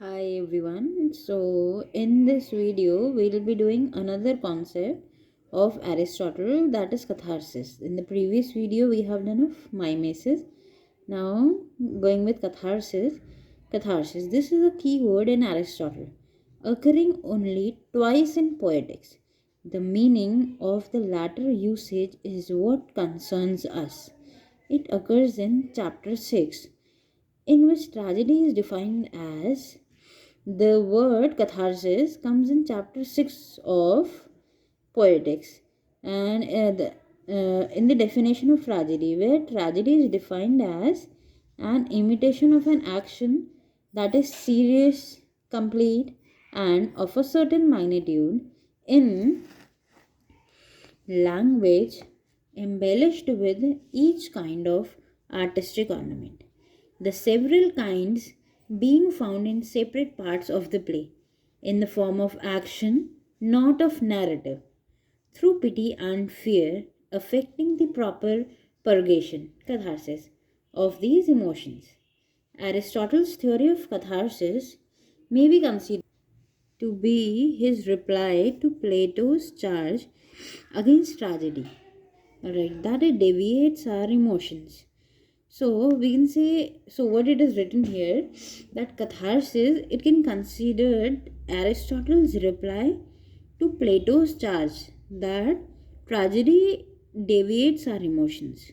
Hi everyone. So in this video we'll be doing another concept of Aristotle, that is catharsis. In the previous video we have done of mimesis. Now going with catharsis. Catharsis. This is a key word in Aristotle, occurring only twice in poetics. The meaning of the latter usage is what concerns us. It occurs in chapter 6, in which tragedy is defined as. The word catharsis comes in chapter 6 of Poetics, and in the definition of tragedy, where tragedy is defined as an imitation of an action that is serious, complete, and of a certain magnitude in language embellished with each kind of artistic ornament, the several kinds being found in separate parts of the play, in the form of action, not of narrative, through pity and fear, affecting the proper purgation, catharsis, of these emotions. Aristotle's theory of catharsis may be considered to be his reply to Plato's charge against tragedy. Alright, that it deviates our emotions. So we can say, so what it is written here, that catharsis, it can consider Aristotle's reply to Plato's charge that tragedy deviates our emotions.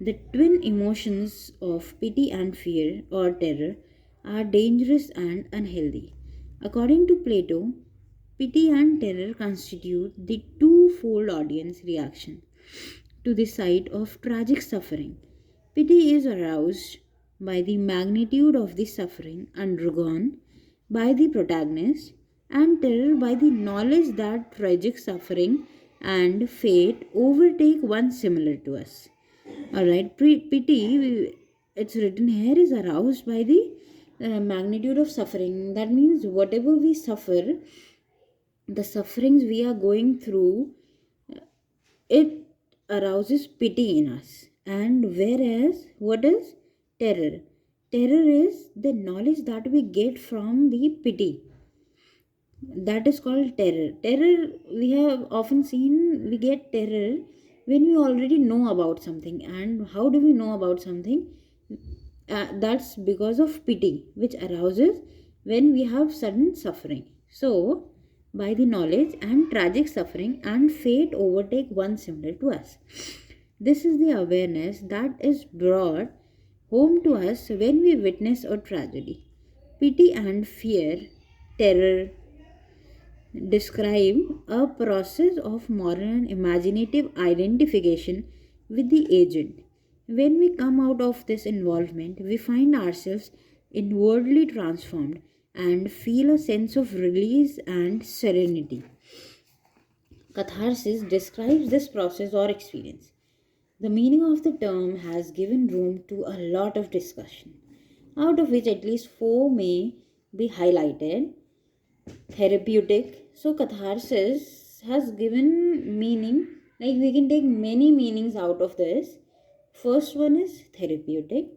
The twin emotions of pity and fear or terror are dangerous and unhealthy. According to Plato, pity and terror constitute the twofold audience reaction to the sight of tragic suffering. Pity is aroused by the magnitude of the suffering undergone by the protagonist, and terror by the knowledge that tragic suffering and fate overtake one similar to us. Alright, pity, it's written here, is aroused by the magnitude of suffering. That means whatever we suffer, the sufferings we are going through, it arouses pity in us. And whereas, what is terror? Terror is the knowledge that we get from the pity. That is called terror. Terror, we have often seen, we get terror when we already know about something. And how do we know about something? That's because of pity, which arouses when we have sudden suffering. So, by the knowledge and tragic suffering and fate overtake one similar to us. This is the awareness that is brought home to us when we witness a tragedy. Pity and fear, terror, describe a process of moral and imaginative identification with the agent. When we come out of this involvement, we find ourselves inwardly transformed and feel a sense of release and serenity. Catharsis describes this process or experience. The meaning of the term has given room to a lot of discussion, out of which at least four may be highlighted. Therapeutic. So catharsis has given meaning, like we can take many meanings out of this. First one is therapeutic,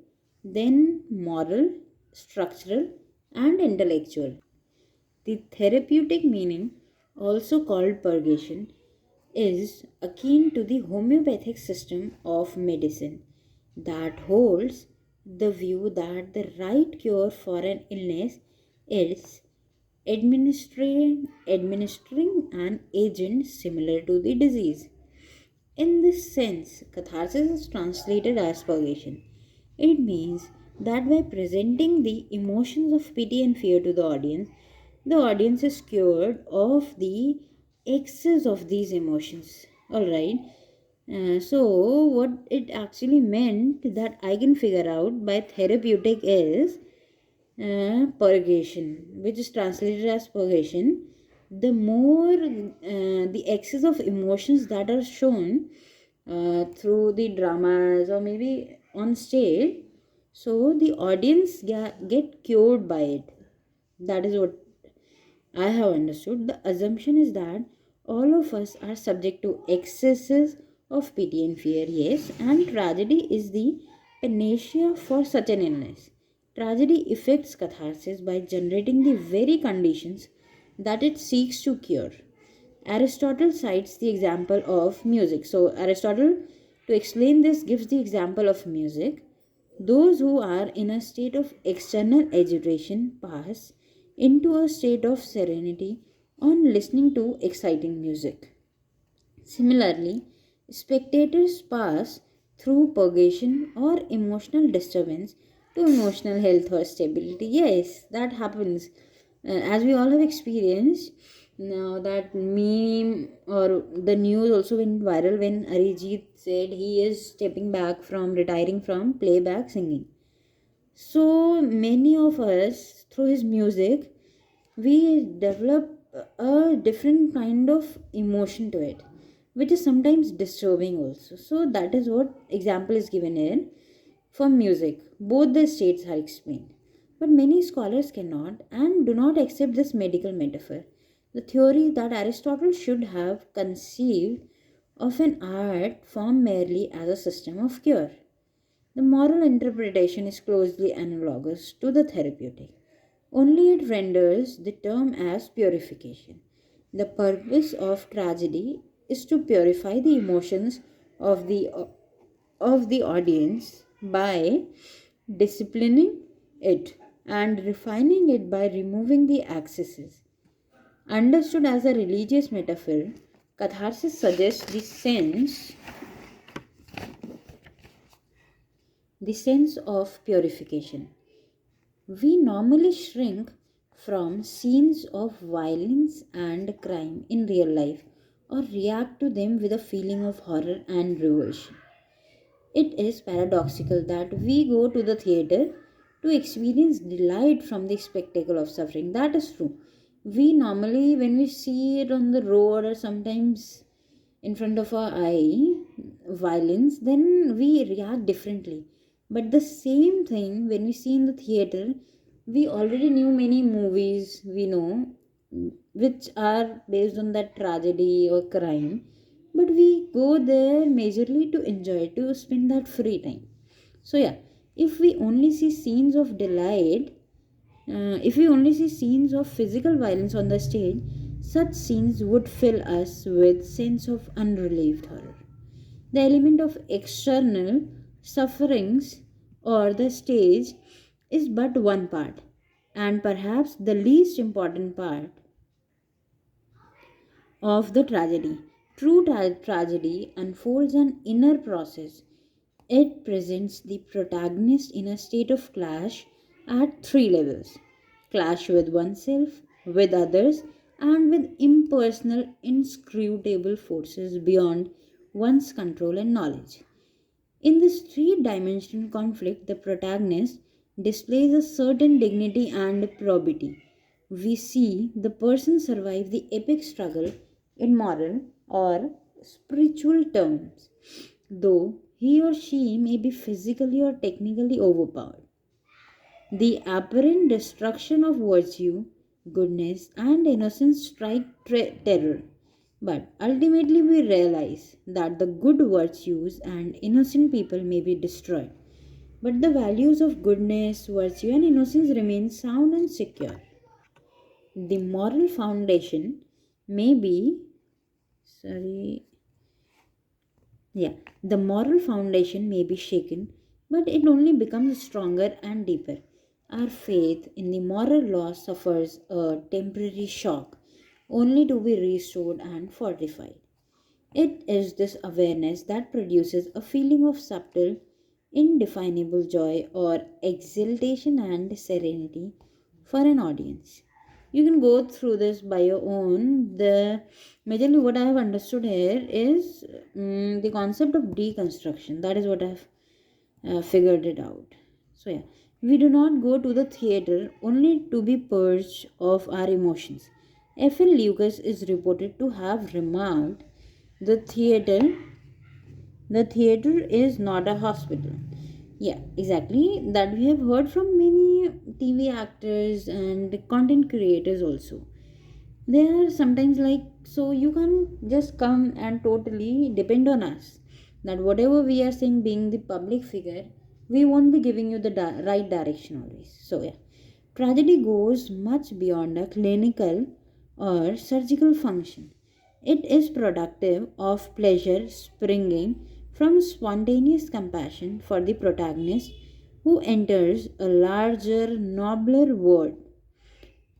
then moral, structural, and intellectual. The therapeutic meaning, also called purgation, is akin to the homeopathic system of medicine that holds the view that the right cure for an illness is administering an agent similar to the disease. In this sense, catharsis is translated as purgation. It means that by presenting the emotions of pity and fear to the audience is cured of the excess of these emotions. Alright. So, what it actually meant that I can figure out by therapeutic is purgation, which is translated as purgation. The more the excess of emotions that are shown through the dramas or maybe on stage, so the audience get cured by it. That is what I have understood. The assumption is that all of us are subject to excesses of pity and fear, yes, and tragedy is the panacea for such an illness. Tragedy affects catharsis by generating the very conditions that it seeks to cure. Aristotle cites the example of music. So, Aristotle, to explain this, gives the example of music. Those who are in a state of external agitation pass into a state of serenity on listening to exciting music. Similarly, spectators pass through purgation or emotional disturbance to emotional health or stability. Yes, that happens. As we all have experienced, now that meme or the news also went viral when Arijit said he is stepping back from retiring from playback singing. So many of us, through his music, we develop a different kind of emotion to it, which is sometimes disturbing also. So that is what example is given here. For music, both the states are explained, but many scholars cannot and do not accept this medical metaphor. The theory that Aristotle should have conceived of an art form merely as a system of cure. The moral interpretation is closely analogous to the therapeutic, only it renders the term as purification. The purpose of tragedy is to purify the emotions of the audience by disciplining it and refining it by removing the excesses. Understood as a religious metaphor, catharsis suggests the sense of purification. We normally shrink from scenes of violence and crime in real life or react to them with a feeling of horror and revulsion. It is paradoxical that we go to the theater to experience delight from the spectacle of suffering. That is true. We normally, when we see it on the road or sometimes in front of our eye, violence, then we react differently. But the same thing when we see in the theater, we already knew many movies we know which are based on that tragedy or crime, but we go there majorly to enjoy, to spend that free time. So yeah, if we only see scenes of delight, if we only see scenes of physical violence on the stage, such scenes would fill us with sense of unrelieved horror. The element of external sufferings or the stage is but one part, and perhaps the least important part of the tragedy. True tragedy unfolds an inner process. It presents the protagonist in a state of clash at three levels: clash with oneself, with others, and with impersonal, inscrutable forces beyond one's control and knowledge. In this three dimensional conflict, the protagonist displays a certain dignity and probity. We see the person survive the epic struggle in moral or spiritual terms, though he or she may be physically or technically overpowered. The apparent destruction of virtue, goodness, and innocence strike terror. But ultimately, we realize that the good virtues and innocent people may be destroyed. But the values of goodness, virtue, and innocence remain sound and secure. The moral foundation may be, sorry, yeah, the moral foundation may be shaken, but it only becomes stronger and deeper. Our faith in the moral law suffers a temporary shock, only to be restored and fortified. It is this awareness that produces a feeling of subtle, indefinable joy or exultation and serenity for an audience. You can go through this by your own. The majorly what I have understood here is the concept of deconstruction. That is what I've figured it out. So yeah, we do not go to the theater only to be purged of our emotions. F.L. Lucas is reported to have remarked, the theater the theater is not a hospital. Yeah, exactly. That we have heard from many TV actors and content creators also. They are sometimes like, so you can just come and totally depend on us. That whatever we are saying, being the public figure, we won't be giving you the right direction always. So, yeah, tragedy goes much beyond a clinical or surgical function. It is productive of pleasure springing from spontaneous compassion for the protagonist who enters a larger, nobler world.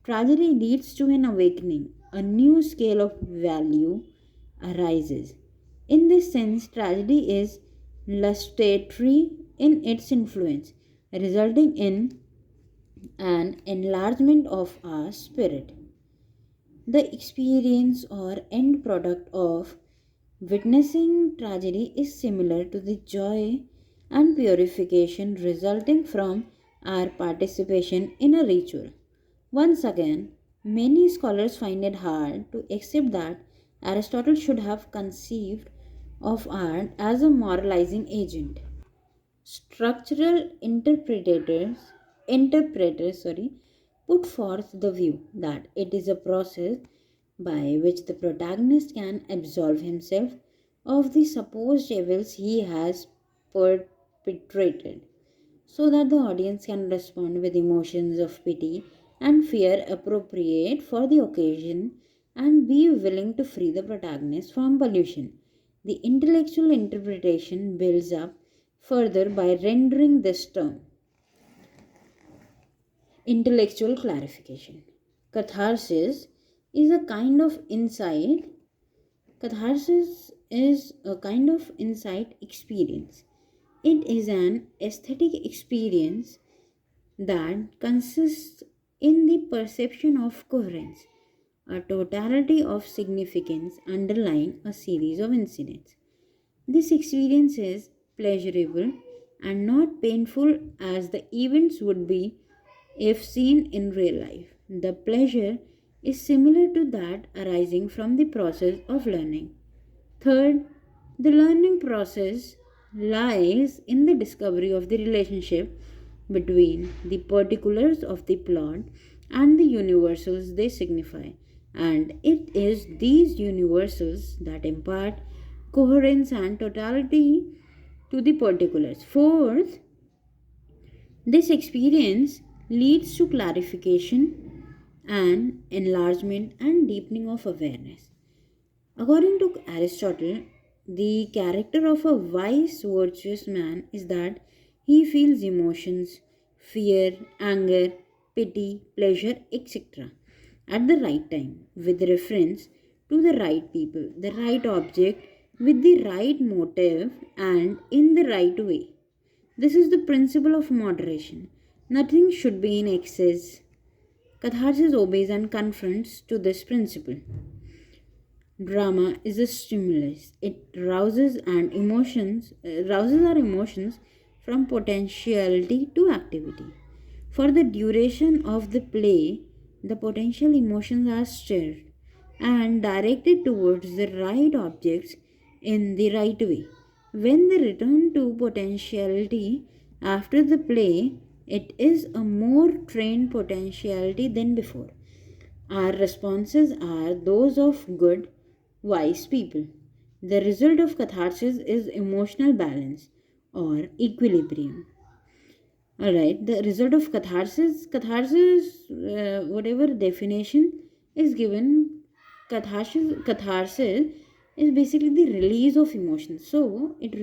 Tragedy leads to an awakening, a new scale of value arises. In this sense, tragedy is lustratory in its influence, resulting in an enlargement of our spirit. The experience or end product of witnessing tragedy is similar to the joy and purification resulting from our participation in a ritual. Once again, many scholars find it hard to accept that Aristotle should have conceived of art as a moralizing agent. Structural interpreters put forth the view that it is a process by which the protagonist can absolve himself of the supposed evils he has perpetrated, so that the audience can respond with emotions of pity and fear appropriate for the occasion and be willing to free the protagonist from pollution. The intellectual interpretation builds up further by rendering this term intellectual clarification. Catharsis is a kind of insight. Catharsis is a kind of insight experience. It is an aesthetic experience that consists in the perception of coherence, a totality of significance underlying a series of incidents. This experience is pleasurable and not painful as the events would be if seen in real life. The pleasure is similar to that arising from the process of learning. Third, the learning process lies in the discovery of the relationship between the particulars of the plot and the universals they signify, and it is these universals that impart coherence and totality to the particulars. Fourth, this experience leads to clarification and enlargement and deepening of awareness. According to Aristotle, the character of a wise, virtuous man is that he feels emotions, fear, anger, pity, pleasure, etc. at the right time, with reference to the right people, the right object, with the right motive, and in the right way. This is the principle of moderation. Nothing should be in excess. Catharsis obeys and confronts to this principle. Drama is a stimulus. It rouses our emotions from potentiality to activity. For the duration of the play, the potential emotions are stirred and directed towards the right objects in the right way. When they return to potentiality after the play, it is a more trained potentiality than before. Our responses are those of good, wise people. The result of catharsis is emotional balance or equilibrium. Alright, the result of catharsis, whatever definition is given, catharsis is basically the release of emotions. So it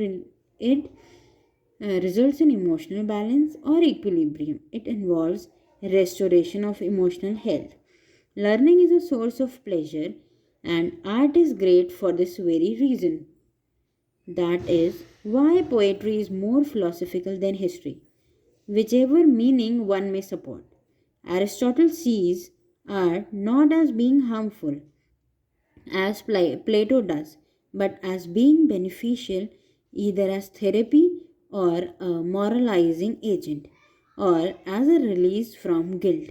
results in emotional balance or equilibrium. It involves restoration of emotional health. Learning is a source of pleasure, and art is great for this very reason. That is why poetry is more philosophical than history, whichever meaning one may support. Aristotle sees art not as being harmful, as Plato does, but as being beneficial either as therapy or a moralizing agent, or as a release from guilt,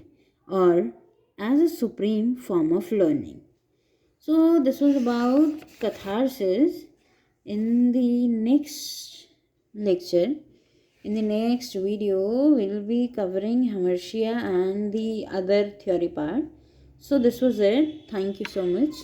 or as a supreme form of learning. So, this was about catharsis. In the next lecture, in the next video, we'll be covering Hamartia and the other theory part. So, this was it. Thank you so much.